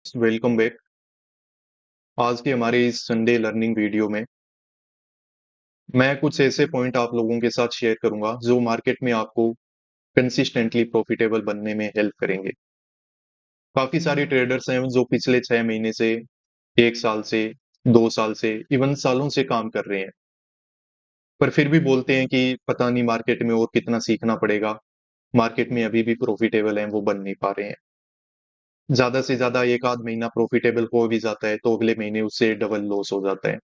Welcome back. आज के हमारे इस संडे लर्निंग वीडियो में मैं कुछ ऐसे पॉइंट आप लोगों के साथ शेयर करूंगा जो मार्केट में आपको कंसिस्टेंटली प्रॉफिटेबल बनने में हेल्प करेंगे। काफी सारे ट्रेडर्स हैं जो पिछले 6 महीने से, 1 साल से, 2 साल से, इवन सालों से काम कर रहे हैं, पर फिर भी बोलते हैं कि पता नहीं मार्केट में और कितना सीखना पड़ेगा, मार्केट में अभी भी प्रॉफिटेबल हैं, वो बन नहीं पा रहे हैं। ज्यादा से ज्यादा एक आध महीना प्रॉफिटेबल हो भी जाता है तो अगले महीने उससे डबल लॉस हो जाता है।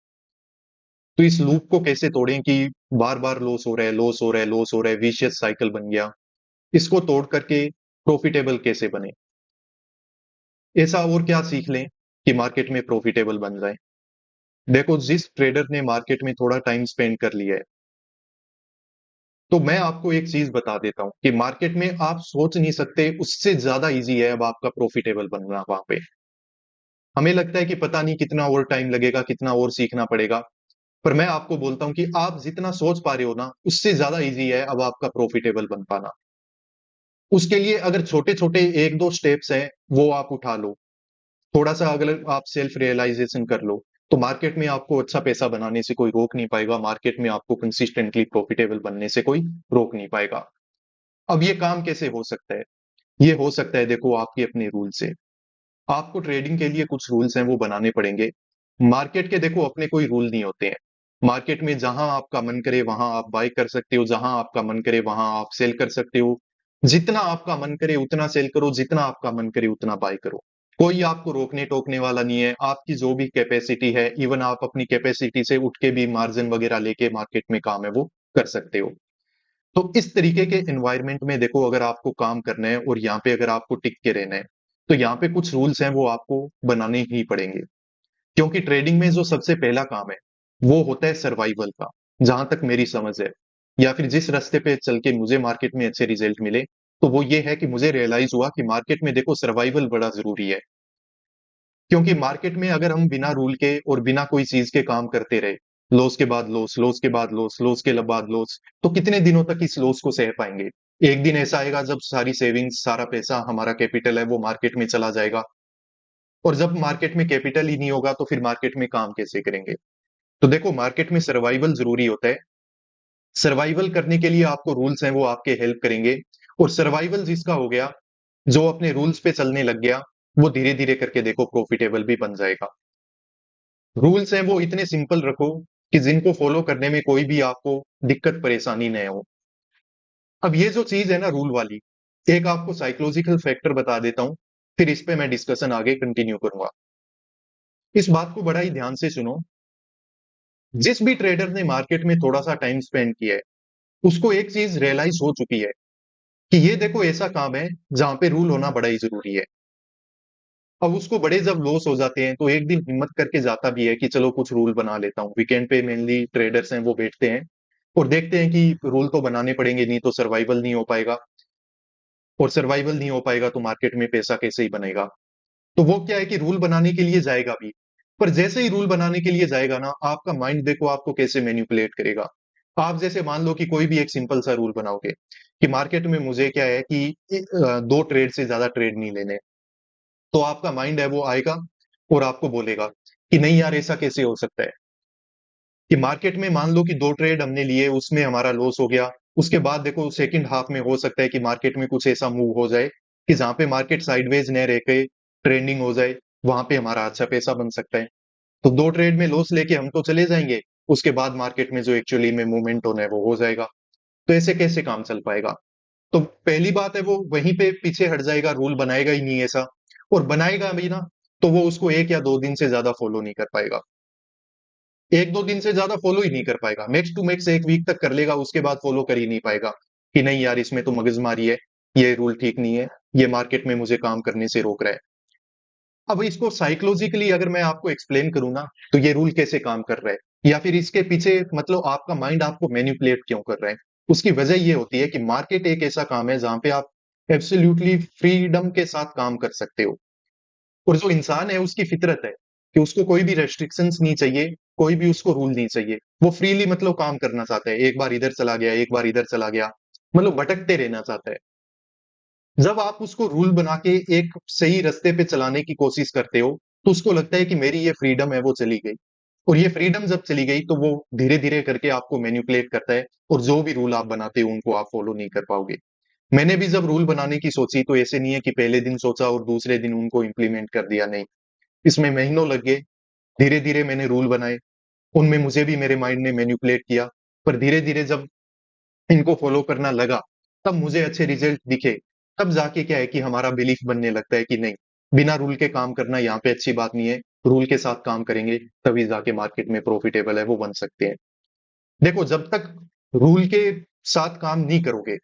तो इस लूप को कैसे तोड़ें कि बार बार लॉस हो रहा है, लॉस हो रहा है, लॉस हो रहा है, विशियस साइकिल बन गया। इसको तोड़ करके प्रॉफिटेबल कैसे बने, ऐसा और क्या सीख लें कि मार्केट में प्रॉफिटेबल बन जाए। देखो, जिस ट्रेडर ने मार्केट में थोड़ा टाइम स्पेंड कर लिया है, तो मैं आपको एक चीज बता देता हूं कि मार्केट में आप सोच नहीं सकते उससे ज्यादा इजी है अब आपका प्रॉफिटेबल बनना। वहां पे हमें लगता है कि पता नहीं कितना और टाइम लगेगा, कितना और सीखना पड़ेगा, पर मैं आपको बोलता हूं कि आप जितना सोच पा रहे हो ना, उससे ज्यादा इजी है अब आपका प्रॉफिटेबल बन पाना। उसके लिए अगर छोटे-छोटे 1-2 स्टेप्स हैं, वो आप उठा लो। थोड़ा-सा अगर आप सेल्फ रियलाइज़ेशन कर लो, तो मार्केट में आपको अच्छा पैसा बनाने से कोई रोक नहीं पाएगा, मार्केट में आपको कंसिस्टेंटली प्रॉफिटेबल बनने से कोई रोक नहीं पाएगा। अब ये काम कैसे हो सकता है? ये हो सकता है, देखो, आपके अपने रूल से। आपको ट्रेडिंग के लिए कुछ रूल्स हैं, वो बनाने पड़ेंगे। मार्केट के देखो अपने कोई रूल नहीं होते हैं। मार्केट में जहां आपका मन करे वहां आप बाय कर सकते हो, जहां आपका मन करे वहां आप सेल कर सकते हो। जितना आपका मन करे उतना सेल करो, जितना आपका मन करे उतना बाय करो। कोई आपको रोकने टोकने वाला नहीं है। आपकी जो भी कैपेसिटी है, इवन आप अपनी कैपेसिटी से उठ के भी मार्जिन वगैरह लेके मार्केट में काम है वो कर सकते हो। तो इस तरीके के एनवायरनमेंट में देखो, अगर आपको काम करना है और यहाँ पे अगर आपको टिक के रहना है, तो यहाँ पे कुछ रूल्स हैं वो आपको बनाने ही पड़ेंगे। क्योंकि ट्रेडिंग में जो सबसे पहला काम है वो होता है सर्वाइवल का, जहां तक मेरी समझ है, या फिर जिस रास्ते पे चल के मुझे मार्केट में अच्छे रिजल्ट मिले, तो वो ये है कि मुझे रियलाइज हुआ कि मार्केट में देखो सर्वाइवल बड़ा जरूरी है। क्योंकि मार्केट में अगर हम बिना रूल के और बिना कोई चीज के काम करते रहे, लॉस के बाद लॉस, लॉस के बाद लॉस, लॉस के बाद लॉस, तो कितने दिनों तक इस लॉस को सह पाएंगे। एक दिन ऐसा आएगा जब सारी सेविंग्स, सारा पैसा, हमारा कैपिटल है वो मार्केट में चला जाएगा। और जब मार्केट में कैपिटल ही नहीं होगा तो फिर मार्केट में काम कैसे करेंगे। तो देखो, मार्केट में सर्वाइवल जरूरी होता है। सर्वाइवल करने के लिए आपको रूल्स हैं वो आपके हेल्प करेंगे। और सर्वाइवल जिसका हो गया, जो अपने रूल्स पे चलने लग गया, वो धीरे धीरे करके देखो प्रॉफिटेबल भी बन जाएगा। रूल्स हैं वो इतने सिंपल रखो कि जिनको फॉलो करने में कोई भी आपको दिक्कत परेशानी न हो। अब ये जो चीज है ना रूल वाली, एक आपको साइकोलॉजिकल फैक्टर बता देता हूं, फिर इस पे मैं डिस्कशन आगे कंटिन्यू करूंगा। इस बात को बड़ा ही ध्यान से सुनो। जिस भी ट्रेडर ने मार्केट में थोड़ा सा टाइम स्पेंड किया है, उसको एक चीज रियलाइज हो चुकी है कि ये देखो ऐसा काम है जहां पे रूल होना बड़ा ही जरूरी है। अब उसको बड़े जब लॉस हो जाते हैं तो एक दिन हिम्मत करके जाता भी है कि चलो कुछ रूल बना लेता हूँ। वीकेंड पे मेनली ट्रेडर्स हैं वो बैठते हैं और देखते हैं कि रूल तो बनाने पड़ेंगे, नहीं तो सर्वाइवल नहीं हो पाएगा, और सर्वाइवल नहीं हो पाएगा तो मार्केट में पैसा कैसे ही बनेगा। तो वो क्या है कि रूल बनाने के लिए जाएगा भी, पर जैसे ही रूल बनाने के लिए जाएगा ना, आपका माइंड देखो आपको कैसे मैनिपुलेट करेगा। आप जैसे मान लो कि कोई भी एक सिंपल सा रूल बनाओगे कि मार्केट में मुझे क्या है कि 2 ट्रेड से ज्यादा ट्रेड नहीं लेने, तो आपका माइंड है वो आएगा और आपको बोलेगा कि नहीं यार, ऐसा कैसे हो सकता है कि मार्केट में मान लो कि 2 ट्रेड हमने लिए, उसमें हमारा लॉस हो गया। उसके बाद देखो सेकंड हाफ में हो सकता है कि मार्केट में कुछ ऐसा मूव हो जाए कि जहां पे मार्केट साइडवेज न रह के ट्रेंडिंग हो जाए, वहां पे हमारा अच्छा पैसा बन सकता है। तो 2 ट्रेड में लॉस लेके हम तो चले जाएंगे, उसके बाद मार्केट में जो एक्चुअली में मूवमेंट होना है वो हो जाएगा। तो ऐसे कैसे काम चल पाएगा। तो पहली बात है वो वहीं पे पीछे हट जाएगा, रूल बनाएगा ही नहीं ऐसा। और बनाएगा भी ना, तो वो उसको 1 या 2 दिन से ज्यादा फॉलो नहीं कर पाएगा। 1-2 दिन से ज्यादा फॉलो ही नहीं कर पाएगा, मैक्स टू मैक्स 1 वीक तक कर लेगा, उसके बाद फॉलो कर ही नहीं पाएगा कि नहीं यार, इसमें तो मगजमारी है, ये रूल ठीक नहीं है, ये मार्केट में मुझे काम करने से रोक रहा है। अब इसको साइकोलॉजिकली अगर मैं आपको एक्सप्लेन करूँ ना, तो ये रूल कैसे काम कर रहा है या फिर इसके पीछे मतलब आपका माइंड आपको मैनिपुलेट क्यों कर रहा है। उसकी वजह ये होती है कि मार्केट एक ऐसा काम है जहां पे आप एब्सोल्युटली फ्रीडम के साथ काम कर सकते हो। और जो इंसान है उसकी फितरत है कि उसको कोई भी रेस्ट्रिक्शंस नहीं चाहिए, कोई भी उसको रूल नहीं चाहिए। वो फ्रीली मतलब काम करना चाहता है, एक बार इधर चला गया, एक बार इधर चला गया, मतलब भटकते रहना चाहता है। जब आप उसको रूल बना के एक सही रास्ते पे चलाने की कोशिश करते हो, तो उसको लगता है कि मेरी ये फ्रीडम है वो चली गई। और ये फ्रीडम जब चली गई तो वो धीरे-धीरे करके आपको मैनिपुलेट करता है और जो भी रूल आप बनाते हो उनको आप फॉलो नहीं कर पाओगे। मैंने भी जब रूल बनाने की सोची तो ऐसे नहीं है कि पहले दिन सोचा और दूसरे दिन उनको इम्प्लीमेंट कर दिया, नहीं। इसमें महीनों लग गए, धीरे-धीरे मैंने रूल बनाए, उनमें मुझे भी मेरे माइंड ने मैनिपुलेट किया, पर धीरे-धीरे जब इनको फॉलो करना लगा, तब मुझे अच्छे रिजल्ट दिखे। तब जाके क्या है कि हमारा बिलीफ बनने लगता है कि नहीं, बिना रूल के काम करना यहाँ पे अच्छी बात नहीं है, रूल के साथ काम करेंगे, तभी जाके मार्केट में प्रॉफिटेबल है वो बन सकते हैं। देखो, जब तक रूल के साथ काम नहीं करोगे,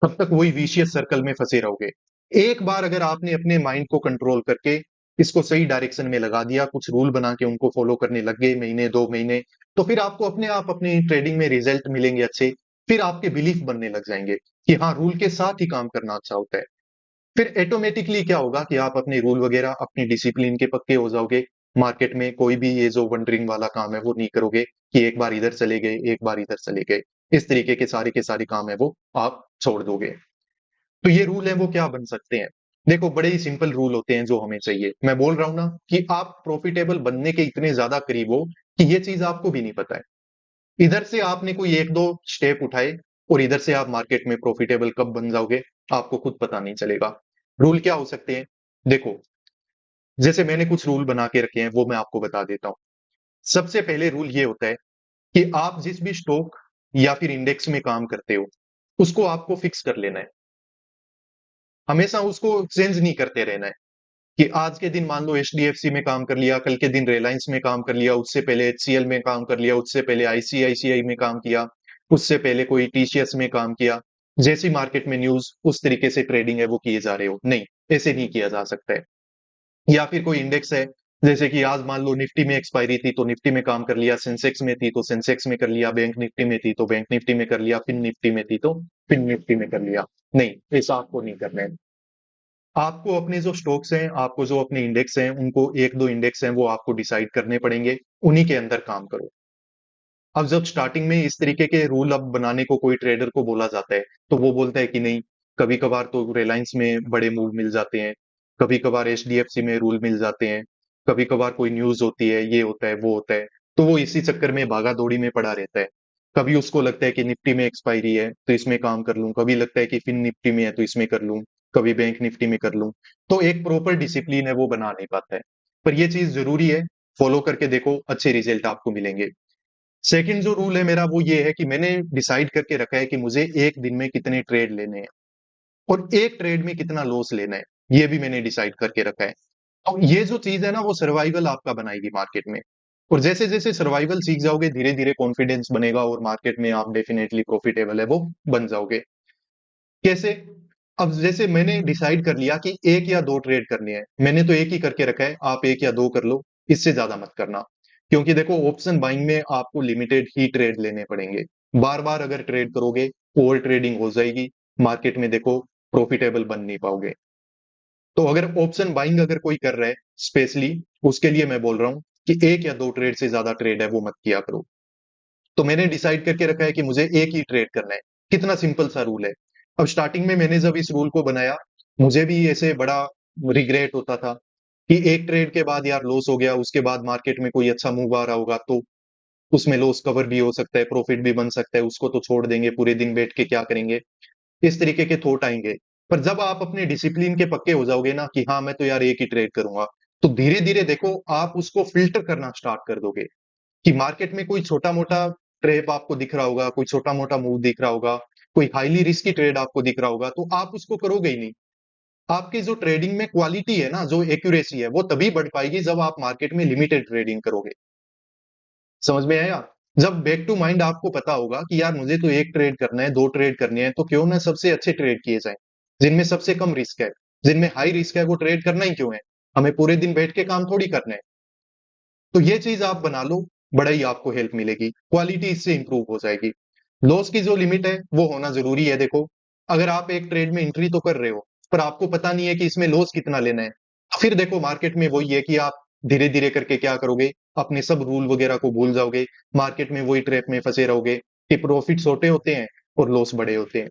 तब तक वही विशियस सर्कल में फंसे रहोगे। एक बार अगर आपने अपने माइंड को कंट्रोल करके इसको सही डायरेक्शन में लगा दिया, कुछ रूल बना के उनको फॉलो करने लग गए महीने, 2 महीने, तो फिर आपको अपने आप अपनी ट्रेडिंग में रिजल्ट मिलेंगे अच्छे। फिर आपके बिलीफ बनने लग जाएँगे कि हाँ, रूल के साथ ही काम करना अच्छा होता है। फिर ऑटोमेटिकली क्या होगा कि आप अपने रूल वगैरह, अपनी डिसिप्लिन के पक्के हो जाओगे। मार्केट में कोई भी ये जो वंडरिंग वाला काम है वो नहीं करोगे कि एक बार इधर चले गए, एक बार इधर चले गए। इस तरीके के सारे काम है वो आप छोड़ दोगे। तो ये रूल है वो क्या बन सकते हैं? देखो, बड़े ही सिंपल रूल होते हैं जो हमें चाहिए। मैं बोल रहा हूँ ना कि आप प्रॉफिटेबल बनने के इतने ज़्यादा करीब हो कि ये चीज़ आपको भी नहीं पता है। इधर से आपने कोई 1-2 स्टेप उठाए और इधर से आप मार्केट में प्रॉफिटेबल कब बन जाओगे, आपको खुद पता नहीं चलेगा। रूल क्या हो सकते हैं? देखो, जैसे मैंने कुछ रूल बना के रखे हैं, वो मैं आपको बता देता हूँ। सबसे पहले रूल ये होता है कि आप जिस भी स्टॉक या फिर इंडेक्स में काम करते हो, उसको आपको फिक्स कर लेना है। हमेशा उसको चेंज नहीं करते रहना है कि आज के दिन मान लो एचडीएफसी में काम कर लिया, कल के दिन रिलायंस में काम कर लिया, उससे पहले एचसीएल में काम कर लिया, उससे पहले आईसीआईसीआई में काम किया, उससे पहले कोई टीसीएस में काम किया। जैसी मार्केट में न्यूज़, उस तरीके से ट्रेडिंग है वो किए जा रहे हो। नहीं, ऐसे नहीं किया जा सकता है। या फिर कोई इंडेक्स है, जैसे कि आज मान लो निफ्टी में एक्सपायरी थी तो निफ्टी में काम कर लिया, सेंसेक्स में थी तो सेंसेक्स में कर लिया, बैंक निफ्टी में थी तो बैंक निफ्टी में कर लिया, फिन निफ्टी में थी तो फिन निफ्टी में कर लिया। नहीं, ऐसा आपको नहीं करना है। आपको अपने जो स्टॉक्स हैं, आपको जो अपने इंडेक्स हैं, उनको 1-2 इंडेक्स हैं वो आपको डिसाइड करने पड़ेंगे, उन्हीं के अंदर काम करो। अब जब स्टार्टिंग में इस तरीके के रूल अब बनाने को कोई ट्रेडर को बोला जाता है, तो वो बोलता है कि नहीं, कभी-कभार तो रिलायंस में बड़े मूव मिल जाते हैं, कभी-कभार एचडीएफसी में रूल मिल जाते हैं, कभी-कभार कोई न्यूज़ होती है, ये होता है, वो होता है, तो वो इसी चक्कर में भागा-दौड़ी में पड़ा रहता है। कभी उसको लगता है कि निफ्टी में एक्सपायरी है, तो इसमें काम कर लूँ, कभी लगता है कि फिन निफ्टी में है, तो इसमें कर लूँ, कभी बैंक निफ्टी में कर लूँ, तो एक प्रॉपर डिसिप्लिन है वो बना नहीं पाता है। पर ये चीज़ ज़रूरी है, फॉलो करके देखो, अच्छे रिजल्ट आपको मिलेंगे। सेकंड जो रूल है मेरा वो ये है कि मैंने डिसाइड करके रखा है कि मुझे एक दिन में कितने ट्रेड लेने हैं और एक ट्रेड में कितना लॉस लेना है, ये भी मैंने डिसाइड करके रखा है। अब ये जो चीज है ना वो सर्वाइवल आपका बनाएगी मार्केट में। और जैसे जैसे सर्वाइवल सीख जाओगे, धीरे धीरे कॉन्फिडेंस बनेगा और मार्केट में आप डेफिनेटली प्रॉफिटेबल है वो बन जाओगे। कैसे? अब जैसे मैंने डिसाइड कर लिया कि एक या दो ट्रेड करने हैं, मैंने तो एक ही करके रखा है, आप एक या दो कर लो, इससे ज्यादा मत करना। क्योंकि देखो, ऑप्शन बाइंग में आपको लिमिटेड ही ट्रेड लेने पड़ेंगे। बार बार अगर ट्रेड करोगे, ओवर ट्रेडिंग हो जाएगी, मार्केट में देखो प्रॉफिटेबल बन नहीं पाओगे। तो अगर ऑप्शन बाइंग अगर कोई कर रहा है स्पेशली, उसके लिए मैं बोल रहा हूँ कि एक या दो ट्रेड से ज्यादा ट्रेड है वो मत किया करो। तो मैंने डिसाइड करके रखा है कि मुझे एक ही ट्रेड करना है। कितना सिंपल सा रूल है। अब स्टार्टिंग में मैंने जब इस रूल को बनाया, मुझे भी ऐसे बड़ा रिग्रेट होता था कि एक ट्रेड के बाद यार लॉस हो गया, उसके बाद मार्केट में कोई अच्छा मूव आ रहा होगा तो उसमें लॉस कवर भी हो सकता है, प्रॉफिट भी बन सकता है, उसको तो छोड़ देंगे, पूरे दिन बैठ के क्या करेंगे, इस तरीके के थॉट आएंगे। पर जब आप अपने डिसिप्लिन के पक्के हो जाओगे ना कि हाँ मैं तो यार एक ही ट्रेड करूंगा, तो धीरे धीरे देखो आप उसको फिल्टर करना स्टार्ट कर दोगे कि मार्केट में कोई छोटा-मोटा ट्रैप आपको दिख रहा होगा, कोई छोटा-मोटा मूव दिख रहा होगा, कोई हाईली रिस्की ट्रेड आपको दिख रहा होगा, तो आप उसको करोगे ही नहीं। आपकी जो ट्रेडिंग में क्वालिटी है ना, जो एक्यूरेसी है, वो तभी बढ़ पाएगी जब आप मार्केट में लिमिटेड ट्रेडिंग करोगे। समझ में आया? जब बैक टू माइंड आपको पता होगा कि यार मुझे तो 1 ट्रेड करना है, 2 ट्रेड करने हैं, तो क्यों ना सबसे अच्छे ट्रेड किए जाएँ, जिनमें सबसे कम रिस्क है। जिनमें हाई रिस्क है, वो ट्रेड करना ही क्यों है? हमें पूरे दिन बैठ के काम थोड़ी करना है। तो ये चीज आप बना लो, बड़ा ही आपको हेल्प मिलेगी, क्वालिटी इससे इंप्रूव हो जाएगी। लॉस की जो लिमिट है वो होना जरूरी है। देखो, अगर आप एक ट्रेड में एंट्री तो कर रहे हो, पर आपको पता नहीं है कि इसमें लॉस कितना लेना है, तो फिर देखो मार्केट में वही है कि आप धीरे धीरे करके क्या करोगे, अपने सब रूल वगैरह को भूल जाओगे, मार्केट में वही ट्रैप में फंसे रहोगे कि प्रॉफिट छोटे होते हैं और लॉस बड़े होते हैं।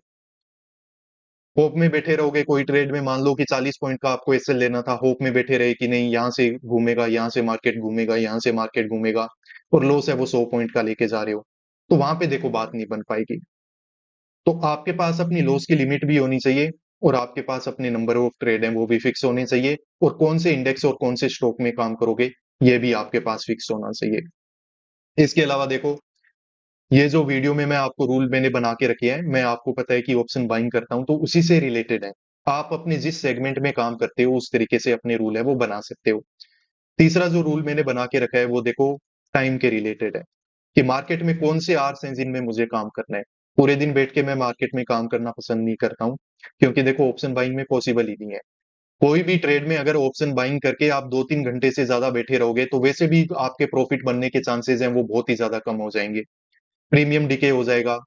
होप में बैठे रहोगे, कोई ट्रेड में मान लो कि 40 पॉइंट का आपको एसएल लेना था, होप में बैठे रहे कि नहीं यहाँ से घूमेगा, यहाँ से मार्केट घूमेगा, यहाँ से मार्केट घूमेगा, और लॉस है वो 100 पॉइंट का लेके जा रहे हो, तो वहां पे देखो बात नहीं बन पाएगी। तो आपके पास अपनी लॉस की लिमिट भी होनी चाहिए, और आपके पास अपने नंबर ऑफ ट्रेड है वो भी फिक्स होने चाहिए, और कौन से इंडेक्स और कौन से स्टॉक में काम करोगे ये भी आपके पास फिक्स होना चाहिए। इसके अलावा देखो, ये जो वीडियो में मैं आपको रूल मैंने बना के रखे हैं, मैं आपको पता है कि ऑप्शन बाइंग करता हूं, तो उसी से रिलेटेड है। आप अपने जिस सेगमेंट में काम करते हो उस तरीके से अपने रूल है वो बना सकते हो। तीसरा जो रूल मैंने बना के रखा है वो देखो, टाइम के रिलेटेड है, कि मार्केट में कौन से आवर्स हैं जिनमें मुझे काम करना है। पूरे दिन बैठ के मैं मार्केट में काम करना पसंद नहीं करता हूँ, क्योंकि देखो ऑप्शन बाइंग में पॉसिबल ही नहीं है। कोई भी ट्रेड में अगर ऑप्शन बाइंग करके आप 2-3 घंटे से ज्यादा बैठे रहोगे तो वैसे भी आपके प्रॉफिट बनने के चांसेस हैं वो बहुत ही ज्यादा कम हो जाएंगे। प्रीमियम डिके हो जाएगा,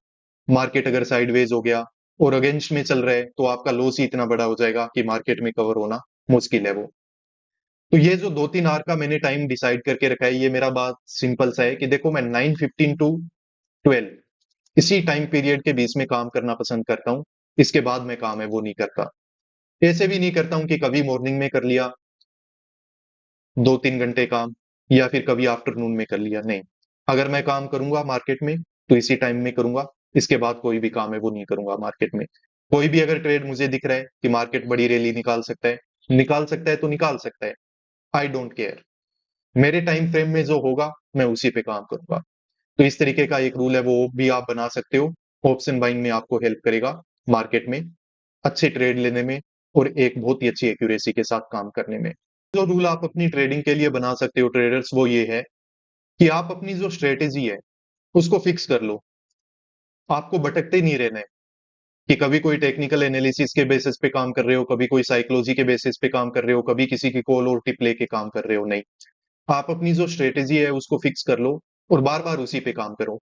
मार्केट अगर साइडवेज हो गया और अगेंस्ट में चल रहा है तो आपका लॉस ही इतना बड़ा हो जाएगा कि मार्केट में कवर होना मुश्किल है वो। तो ये जो 2-3 आवर का मैंने टाइम डिसाइड करके रखा है, ये मेरा बात सिंपल सा है कि देखो मैं 9:15 टू 12 इसी टाइम पीरियड के बीच में काम करना पसंद करता हूँ। इसके बाद मैं काम है वो नहीं करता। ऐसे भी नहीं करता हूँ कि कभी मॉर्निंग में कर लिया 2-3 घंटे काम, या फिर कभी आफ्टरनून में कर लिया, नहीं। अगर मैं काम करूंगा मार्केट में तो इसी टाइम में करूंगा, इसके बाद कोई भी काम है वो नहीं करूंगा मार्केट में। कोई भी अगर ट्रेड मुझे दिख रहा है कि मार्केट बड़ी रैली निकाल सकता है तो निकाल सकता है, आई डोंट केयर। मेरे टाइम फ्रेम में जो होगा मैं उसी पे काम करूंगा। तो इस तरीके का एक रूल है वो भी आप बना सकते हो। ऑप्शन बाइंग में आपको हेल्प करेगा मार्केट में अच्छे ट्रेड लेने में, और एक बहुत ही अच्छी एक्यूरेसी के साथ काम करने में। जो रूल आप अपनी ट्रेडिंग के लिए बना सकते हो ट्रेडर्स, वो ये है कि आप अपनी जो स्ट्रेटेजी है उसको फिक्स कर लो। आपको भटकते ही नहीं रहना है कि कभी कोई टेक्निकल एनालिसिस के बेसिस पे काम कर रहे हो, कभी कोई साइकोलॉजी के बेसिस पे काम कर रहे हो, कभी किसी की कॉल और टिप लेके काम कर रहे हो, नहीं। आप अपनी जो स्ट्रेटेजी है उसको फिक्स कर लो और बार बार उसी पे काम करो।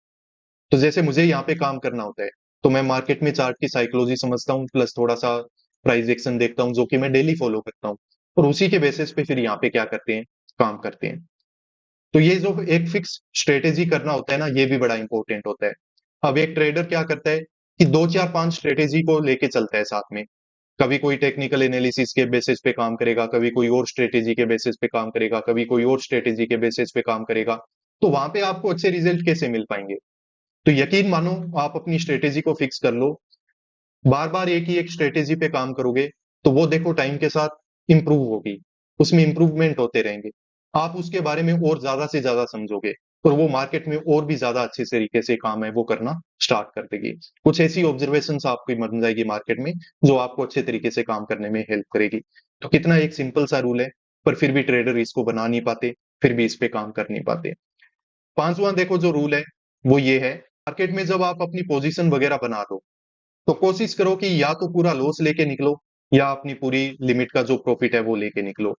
तो जैसे मुझे यहाँ पे काम करना होता है, तो मैं मार्केट में चार्ट की साइकोलॉजी समझता हूँ, प्लस थोड़ा सा प्राइस एक्शन देखता हूँ जो कि मैं डेली फॉलो करता हूँ, और उसी के बेसिस पे फिर यहाँ पे क्या करते हैं, काम करते हैं। तो ये जो एक फिक्स स्ट्रेटेजी करना होता है ना, ये भी बड़ा इंपॉर्टेंट होता है। अब एक ट्रेडर क्या करता है कि 2-4-5 स्ट्रेटेजी को लेके चलता है साथ में। कभी कोई टेक्निकल एनालिसिस के बेसिस पे काम करेगा, कभी कोई और स्ट्रेटेजी के बेसिस पे काम करेगा, कभी कोई और स्ट्रेटेजी के बेसिस पे काम करेगा। तो वहां पे आपको अच्छे रिजल्ट कैसे मिल पाएंगे? तो यकीन मानो, आप अपनी स्ट्रेटेजी को फिक्स कर लो, बार बार एक ही एक स्ट्रेटेजी पे काम करोगे, तो वो देखो टाइम के साथ इंप्रूव होगी, उसमें इंप्रूवमेंट होते रहेंगे। आप उसके बारे में और ज्यादा से ज्यादा समझोगे, और वो मार्केट में और भी ज्यादा अच्छे तरीके से काम है वो करना स्टार्ट कर देगी। कुछ ऐसी ऑब्जर्वेशन आपकी बन जाएगी मार्केट में जो आपको अच्छे तरीके से काम करने में हेल्प करेगी। तो कितना एक सिंपल सा रूल है, पर फिर भी ट्रेडर इसको बना नहीं पाते, फिर भी इस पे काम कर नहीं पाते। पांचवा देखो जो रूल है वो ये है, मार्केट में जब आप अपनी पोजीशन वगैरह बना दो, तो कोशिश करो कि या तो पूरा लॉस लेके निकलो, या अपनी पूरी लिमिट का जो प्रॉफिट है वो लेके निकलो।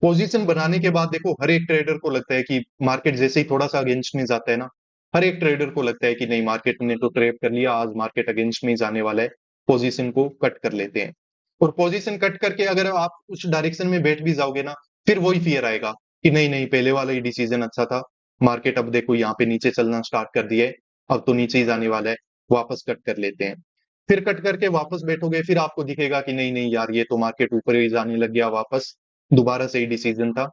पोजीशन बनाने के बाद देखो, हर एक ट्रेडर को लगता है कि मार्केट जैसे ही थोड़ा सा अगेंस्ट में जाता है ना, हर एक ट्रेडर को लगता है कि नहीं मार्केट ने तो ट्रेप कर लिया, आज मार्केट अगेंस्ट में ही जाने वाला है, पोजीशन को कट कर लेते हैं। और पोजीशन कट करके अगर आप उस डायरेक्शन में बैठ भी जाओगे ना, फिर वही फियर आएगा कि नहीं नहीं पहले वाला ही डिसीजन अच्छा था, मार्केट अब देखो यहाँ पे नीचे चलना स्टार्ट कर दिया है, अब तो नीचे ही जाने वाला है, वापस कट कर लेते हैं। फिर कट करके वापस बैठोगे, फिर आपको दिखेगा कि नहीं नहीं यार ये तो मार्केट ऊपर ही जाने लग गया वापस, दोबारा सही डिसीजन था।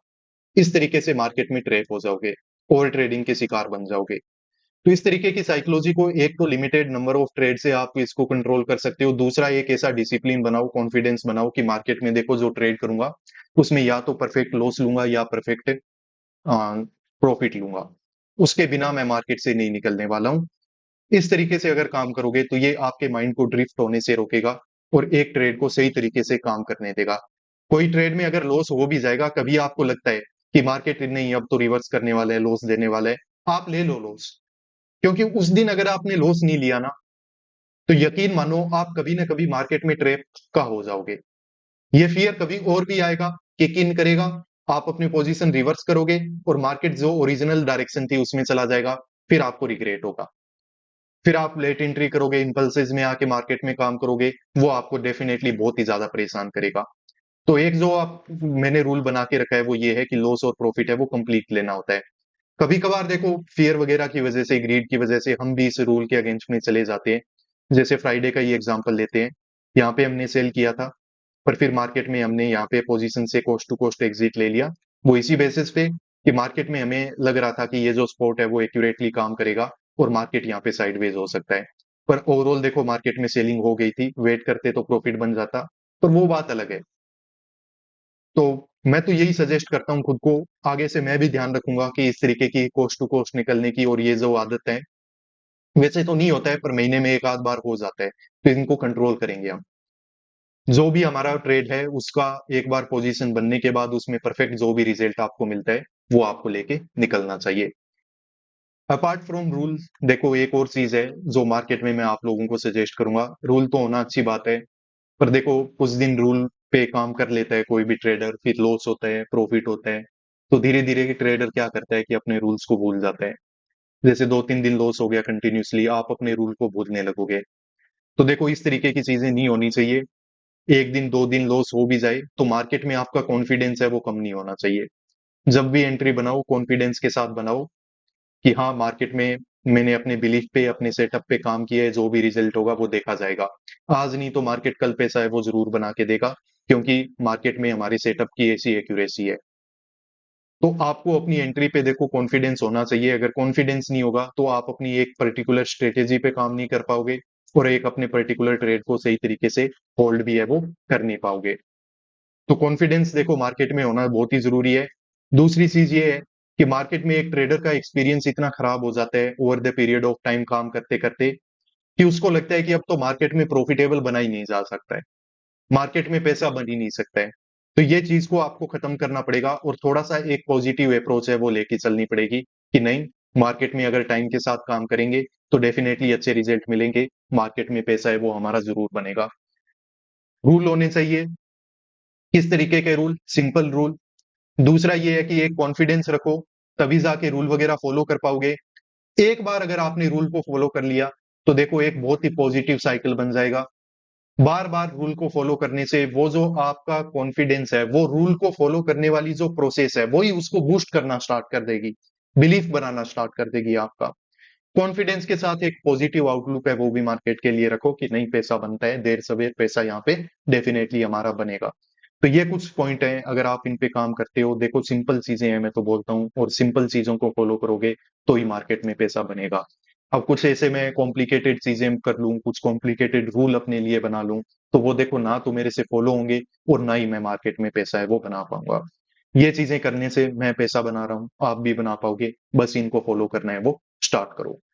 इस तरीके से मार्केट में ट्रैप हो जाओगे, ओवर ट्रेडिंग के शिकार बन जाओगे। तो इस तरीके की साइकोलॉजी को, एक तो लिमिटेड नंबर ऑफ ट्रेड से आप इसको कंट्रोल कर सकते हो, दूसरा एक ऐसा डिसिप्लिन बनाओ, कॉन्फिडेंस बनाओ कि मार्केट में देखो जो ट्रेड करूंगा उसमें या तो परफेक्ट लॉस लूंगा या परफेक्ट प्रॉफिट लूंगा, उसके बिना मैं मार्केट से नहीं निकलने वाला हूं। इस तरीके से अगर काम करोगे तो ये आपके माइंड को ड्रिफ्ट होने से रोकेगा, और एक ट्रेड को सही तरीके से काम करने देगा। कोई ट्रेड में अगर लॉस हो भी जाएगा, कभी आपको लगता है कि मार्केट नहीं अब तो रिवर्स करने वाला है, लॉस देने वाला है, आप ले लो लॉस। क्योंकि उस दिन अगर आपने लॉस नहीं लिया ना, तो यकीन मानो आप कभी ना कभी मार्केट में ट्रैप का हो जाओगे। ये फियर कभी और भी आएगा, किक इन करेगा, आप अपनी पोजीशन रिवर्स करोगे, और मार्केट जो ओरिजिनल डायरेक्शन थी उसमें चला जाएगा, फिर आपको रिग्रेट होगा। फिर आप लेट एंट्री करोगे, इंपल्सेस में आके मार्केट में काम करोगे, वो आपको डेफिनेटली बहुत ही ज्यादा परेशान करेगा। तो एक जो आप मैंने रूल बना के रखा है वो ये है कि लॉस और प्रॉफिट है वो कंप्लीट लेना होता है। कभी कभार देखो फियर वगैरह की वजह से, ग्रीड की वजह से हम भी इस रूल के अगेंस्ट में चले जाते हैं, जैसे फ्राइडे का ही एग्जांपल लेते हैं, यहाँ पे हमने सेल किया था, पर फिर मार्केट में हमने यहाँ पे पोजीशन से कोस्ट टू कोस्ट एग्जिट ले लिया। वो इसी बेसिस पे कि मार्केट में हमें लग रहा था कि ये जो स्पॉट है वो एक्यूरेटली काम करेगा और मार्केट यहाँ पे साइडवेज हो सकता है। पर ओवरऑल देखो मार्केट में सेलिंग हो गई थी, वेट करते तो प्रॉफिट बन जाता, पर वो बात अलग है। तो मैं तो यही सजेस्ट करता हूँ खुद को, आगे से मैं भी ध्यान रखूंगा कि इस तरीके की कोस्ट टू कोस्ट निकलने की, और ये जो आदत है, वैसे तो नहीं होता है पर महीने में एक आध बार हो जाता है, तो इनको कंट्रोल करेंगे हम। जो भी हमारा ट्रेड है उसका एक बार पोजीशन बनने के बाद उसमें परफेक्ट जो भी रिजल्ट आपको मिलता है वो आपको लेके निकलना चाहिए। अपार्ट फ्रॉम रूल, देखो एक और चीज है जो मार्केट में मैं आप लोगों को सजेस्ट करूंगा। रूल तो होना अच्छी बात है, पर देखो कुछ दिन रूल पे काम कर लेता है कोई भी ट्रेडर, फिर लॉस होता है प्रॉफिट होता है, तो धीरे धीरे ट्रेडर क्या करता है कि अपने रूल्स को भूल जाता है। जैसे 2-3 दिन लॉस हो गया कंटिन्यूसली, आप अपने रूल को भूलने लगोगे। तो देखो इस तरीके की चीजें नहीं होनी चाहिए। एक दिन 2 दिन लॉस हो भी जाए तो मार्केट में आपका कॉन्फिडेंस है वो कम नहीं होना चाहिए। जब भी एंट्री बनाओ कॉन्फिडेंस के साथ बनाओ कि हाँ मार्केट में मैंने अपने बिलीफ पे अपने सेटअप पे काम किया है, जो भी रिजल्ट होगा वो देखा जाएगा। आज नहीं तो मार्केट कल पैसा है वो जरूर बना के देगा, क्योंकि मार्केट में हमारे सेटअप की ऐसी एक्यूरेसी है। तो आपको अपनी एंट्री पे देखो कॉन्फिडेंस होना चाहिए। अगर कॉन्फिडेंस नहीं होगा तो आप अपनी एक पर्टिकुलर स्ट्रेटेजी पे काम नहीं कर पाओगे, और एक अपने पर्टिकुलर ट्रेड को सही तरीके से होल्ड भी है वो कर नहीं पाओगे। तो कॉन्फिडेंस देखो मार्केट में होना बहुत ही जरूरी है। दूसरी चीज ये है कि मार्केट में एक ट्रेडर का एक्सपीरियंस इतना खराब हो जाता है over the period of time काम करते करते, कि उसको लगता है कि अब तो मार्केट में प्रॉफिटेबल बना ही नहीं जा सकता है, मार्केट में पैसा बन ही नहीं सकता है। तो ये चीज को आपको खत्म करना पड़ेगा, और थोड़ा सा एक पॉजिटिव अप्रोच है वो लेके चलनी पड़ेगी कि नहीं, मार्केट में अगर टाइम के साथ काम करेंगे तो डेफिनेटली अच्छे रिजल्ट मिलेंगे, मार्केट में पैसा है वो हमारा जरूर बनेगा। रूल होने चाहिए, किस तरीके के रूल? Simple rule. दूसरा ये है कि एक कॉन्फिडेंस रखो, तभी जाके रूल वगैरह फॉलो कर पाओगे। एक बार अगर आपने रूल को फॉलो कर लिया तो देखो एक बहुत ही पॉजिटिव साइकिल बन जाएगा। बार बार रूल को फॉलो करने से वो जो आपका कॉन्फिडेंस है, वो रूल को फॉलो करने वाली जो प्रोसेस है वही उसको बूस्ट करना स्टार्ट कर देगी, बिलीफ बनाना स्टार्ट कर देगी आपका। कॉन्फिडेंस के साथ एक पॉजिटिव आउटलुक है वो भी मार्केट के लिए रखो कि नहीं पैसा बनता है, देर सवेर पैसा यहाँ पे डेफिनेटली हमारा बनेगा। तो ये कुछ पॉइंट है, अगर आप इन पे काम करते हो, देखो सिंपल चीजें हैं मैं तो बोलता हूँ, और सिंपल चीजों को फॉलो करोगे तो ही मार्केट में पैसा बनेगा। अब कुछ ऐसे मैं कॉम्प्लिकेटेड चीजें कर लूं, कुछ कॉम्प्लिकेटेड रूल अपने लिए बना लूं, तो वो देखो ना तो मेरे से फॉलो होंगे, और ना ही मैं मार्केट में पैसा है वो बना पाऊंगा। ये चीजें करने से मैं पैसा बना रहा हूँ, आप भी बना पाओगे, बस इनको फॉलो करना है वो स्टार्ट करो।